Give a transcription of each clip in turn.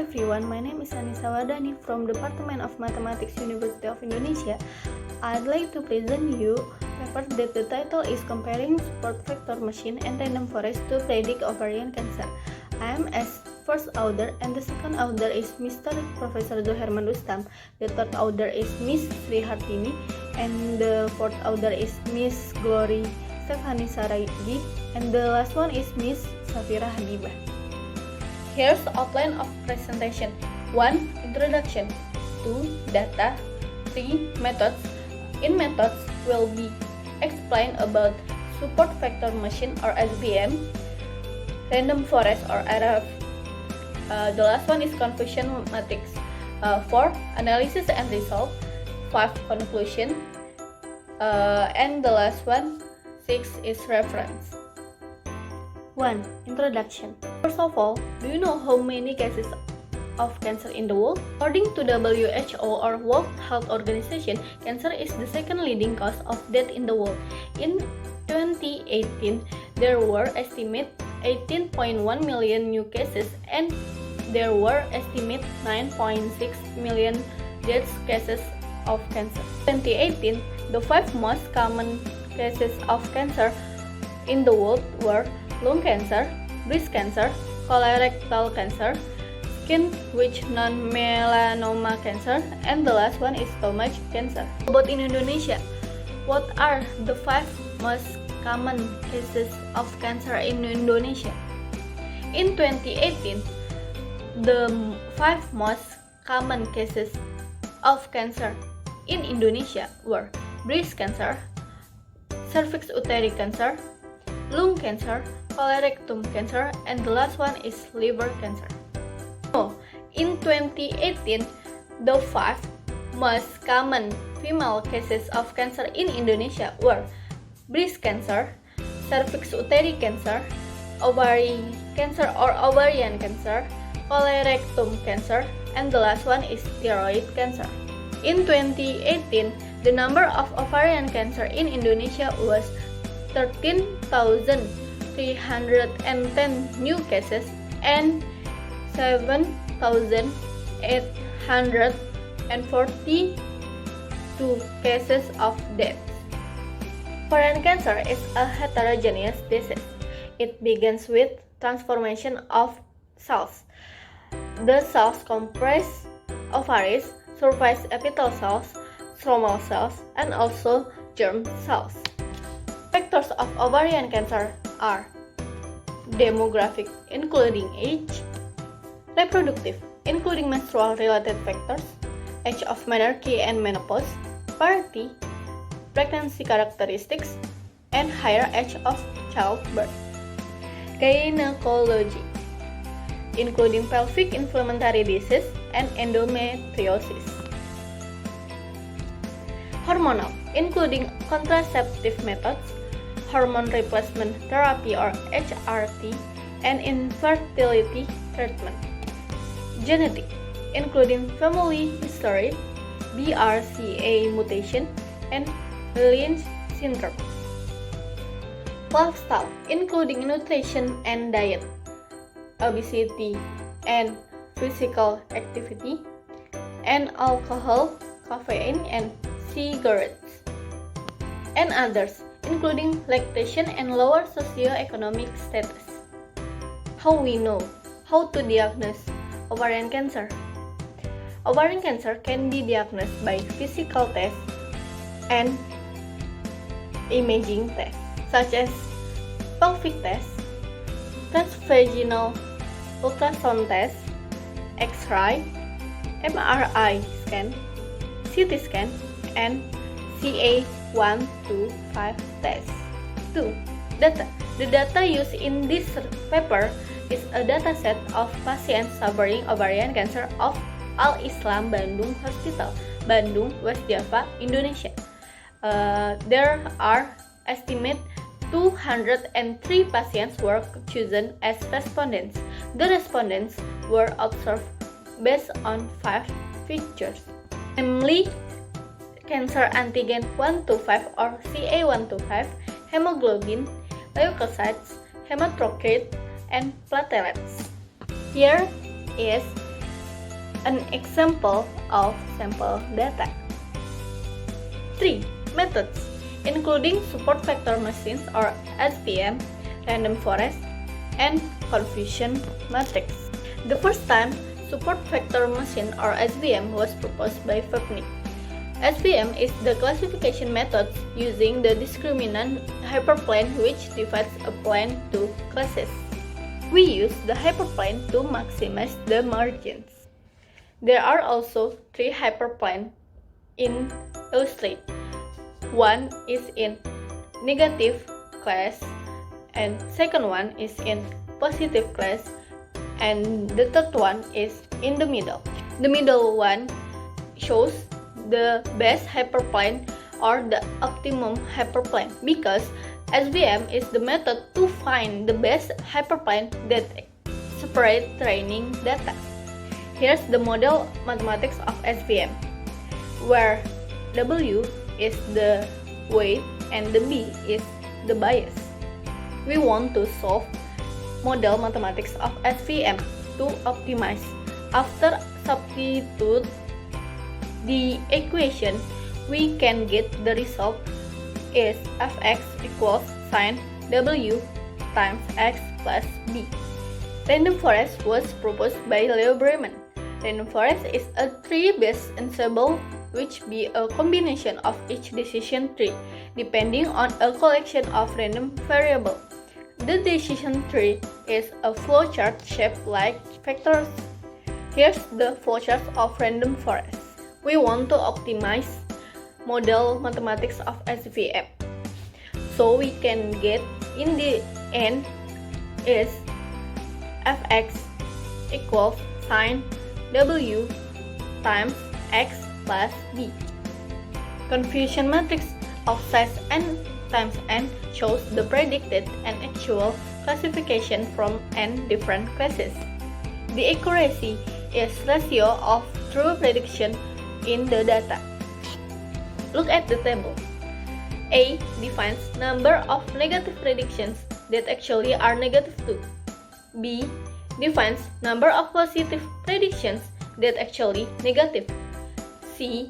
everyone, my name is Anissa Wadani from Department of Mathematics, University of Indonesia. I'd like to present you paper that the title is Comparing Support Vector Machine and Random Forest to Predict Ovarian Cancer. I am as first author and the second author is Mr. Professor Zoherman Rustam. The third author is Miss Sri Hartini and the fourth author is Miss Glory Stefani Saragi and the last one is Miss Safira Habibah. Here's the outline of presentation. 1. Introduction. 2. Data. 3. Methods. In methods will be explained about support vector machine or SVM, random forest or RF. The last one is confusion matrix. 4. Analysis and result. 5. Conclusion. And the last one, 6 is reference. 1. Introduction. First of all, do you know how many cases of cancer in the world? According to WHO or World Health Organization, cancer is the second leading cause of death in the world. In 2018, there were estimated 18.1 million new cases and there were estimated 9.6 million death cases of cancer. In 2018, the 5 most common cases of cancer in the world were lung cancer, breast cancer, colorectal cancer, skin which non-melanoma cancer, and the last one is stomach cancer. About in Indonesia, what are the 5 most common cases of cancer in Indonesia? In 2018, the 5 most common cases of cancer in Indonesia were breast cancer, cervix uterine cancer, lung cancer, colorectal cancer, and the last one is liver cancer. So, in 2018, the 5 most common female cases of cancer in Indonesia were breast cancer, cervix uterine cancer, ovarian cancer or ovarian cancer, colorectal cancer, and the last one is thyroid cancer. In 2018, the number of ovarian cancer in Indonesia was 13,310 new cases and 7,842 cases of death. Ovarian cancer is a heterogeneous disease. It begins with transformation of cells. The cells comprise ovaries, surface epithelial cells, stromal cells, and also germ cells. Factors of ovarian cancer are demographic, including age, reproductive, including menstrual-related factors, age of menarche and menopause, puberty, pregnancy characteristics, and higher age of childbirth. Gynecology, including pelvic inflammatory disease and endometriosis. Hormonal, including contraceptive methods, hormone replacement therapy or HRT, and infertility treatment. Genetic, including family history, BRCA mutation, and Lynch syndrome. Lifestyle, including nutrition and diet, obesity and physical activity, and alcohol, caffeine, and cigarettes, and others, including lactation and lower socioeconomic status. How we know how to diagnose ovarian cancer? Ovarian cancer can be diagnosed by physical tests and imaging tests, such as pelvic test, transvaginal ultrasound test, X-ray, MRI scan, CT scan, and CA125 test. 2. Data. The data used in this paper is a dataset of patients suffering ovarian cancer of Al Islam Bandung Hospital, Bandung, West Java, Indonesia. There are estimated 203 patients were chosen as respondents. The respondents were observed based on 5 features, namely cancer antigen 125 or CA125, hemoglobin, leukocytes, hematocrit, and platelets. Here is an example of sample data. 3. Methods, including support vector machines or SVM, random forest, and confusion matrix. The first time support vector machine or SVM was proposed by Vebnik. SVM is the classification method using the discriminant hyperplane which divides a plane to classes. We use the hyperplane to maximize the margins. There are also 3 hyperplanes in Illustrate. One is in negative class, and second one is in positive class, and the third one is in the middle. The middle one shows the best hyperplane or the optimum hyperplane because SVM is the method to find the best hyperplane that separate training data. Here's the model mathematics of SVM, where W is the weight and the B is the bias. We want to solve model mathematics of SVM to optimize. After substitute the equation, we can get the result is fx equals sin W times x plus b. Random forest was proposed by Leo Bremen. Random forest is a tree-based ensemble which be a combination of each decision tree depending on a collection of random variables. The decision tree is a flowchart shaped like vectors. Here's the flowchart of random forest. We want to optimize model mathematics of SVM. So we can get in the end is fx equals sin W times x plus b. Confusion matrix of size n times n shows the predicted and actual classification from n different classes. The accuracy is ratio of true prediction in the data. Look at the table. A defines number of negative predictions that actually are negative 2. B defines number of positive predictions that actually negative. C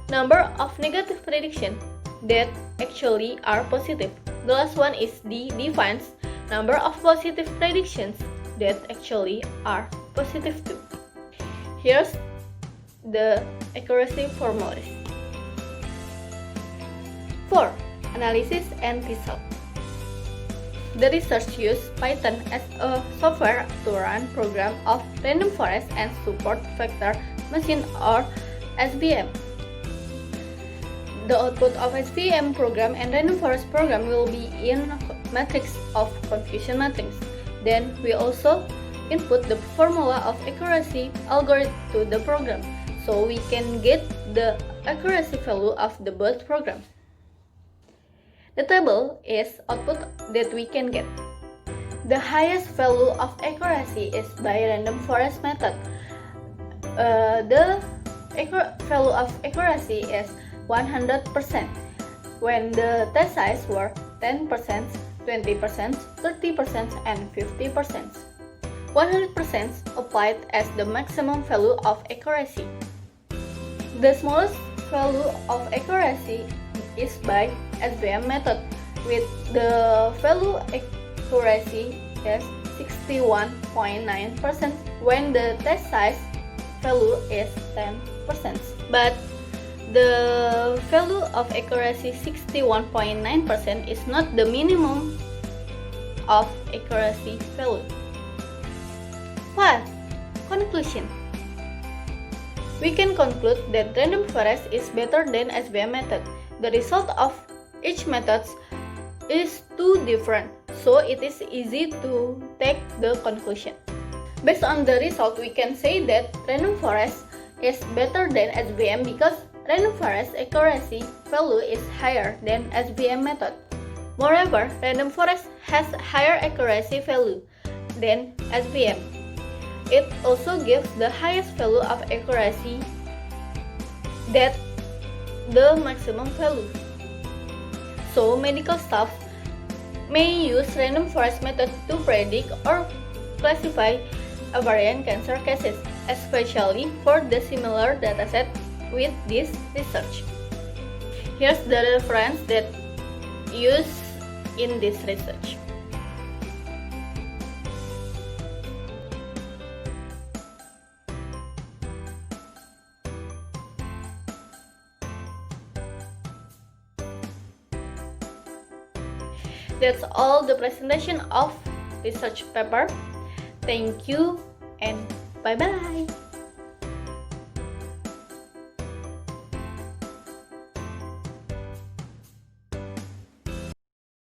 number of negative predictions that actually are positive. The last one is D defines number of positive predictions that actually are positive too. Here's the accuracy formulas. 4. Analysis and result. The research used Python as a software to run program of random forest and support vector machine or SVM. The output of SVM program and random forest program will be in matrix of confusion matrix. Then we also input the formula of accuracy algorithm to the program, so we can get the accuracy value of the both program. The table is output that we can get. The highest value of accuracy is by random forest method. The value of accuracy is 100% when the test size were 10%, 20%, 30%, and 50%. 100% applied as the maximum value of accuracy. The smallest value of accuracy is by SVM method, with the value accuracy is 61.9% when the test size value is 10%. But the value of accuracy 61.9% is not the minimum of accuracy value. 5. Conclusion. We can conclude that random forest is better than SVM method. The result of each method is too different, so it is easy to take the conclusion. Based on the result, we can say that random forest is better than SVM because random forest accuracy value is higher than SVM method. Moreover, random forest has higher accuracy value than SVM. It also gives the highest value of accuracy that the maximum value. So medical staff may use random forest method to predict or classify ovarian cancer cases. especially for the similar dataset with this research. Here's the reference that used in this research. That's all the presentation of research paper. Thank you and bye-bye.